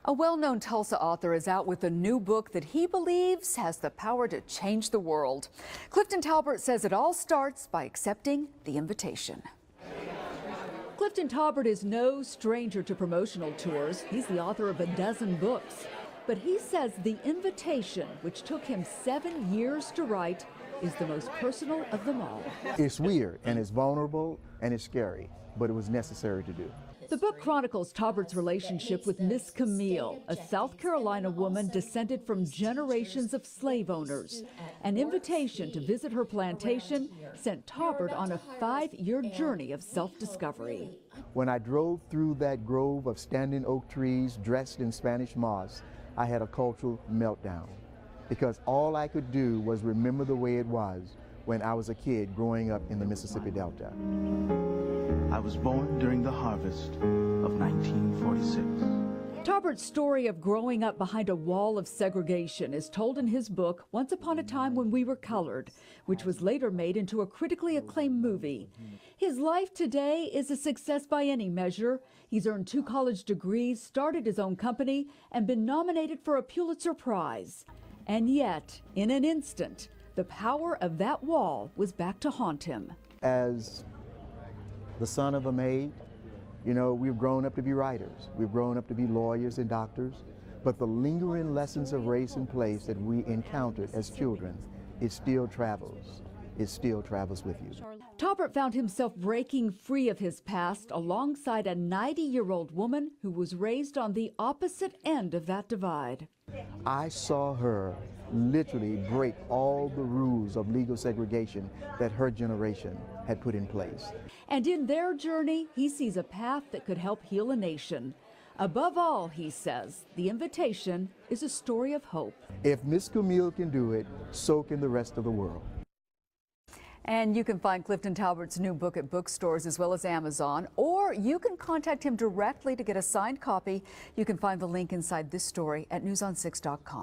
A well-known Tulsa author is out with a new book that he believes has the power to change the world. Clifton Taulbert says it all starts by accepting the invitation. Clifton Taulbert is no stranger to promotional tours. He's the author of a dozen books. But he says the invitation, which took him 7 years to write, is the most personal of them all. It's weird and it's vulnerable and it's scary, but it was necessary to do. The book chronicles Taulbert's relationship with Miss Camille, a South Carolina woman descended from generations of slave owners. An invitation to visit her plantation sent Taulbert on a 5-year journey of self-discovery. When I drove through that grove of standing oak trees dressed in Spanish moss, I had a cultural meltdown because all I could do was remember the way it was when I was a kid growing up in the Mississippi Delta. I was born during the harvest of 1946. Taulbert's story of growing up behind a wall of segregation is told in his book, Once Upon a Time When We Were Colored, which was later made into a critically acclaimed movie. His life today is a success by any measure. He's earned 2 college degrees, started his own company, and been nominated for a Pulitzer Prize. And yet, in an instant, the power of that wall was back to haunt him. As the son of a maid, you know, we've grown up to be writers. We've grown up to be lawyers and doctors. But the lingering lessons of race and place that we encountered as children, it still travels. It still travels with you. Taulbert found himself breaking free of his past alongside a 90-year-old woman who was raised on the opposite end of that divide. I saw her literally break all the rules of legal segregation that her generation had put in place. And in their journey, he sees a path that could help heal a nation. Above all, he says, the invitation is a story of hope. If Miss Camille can do it, so can the rest of the world. And you can find Clifton Taulbert's new book at bookstores as well as Amazon, or you can contact him directly to get a signed copy. You can find the link inside this story at NewsOn6.com.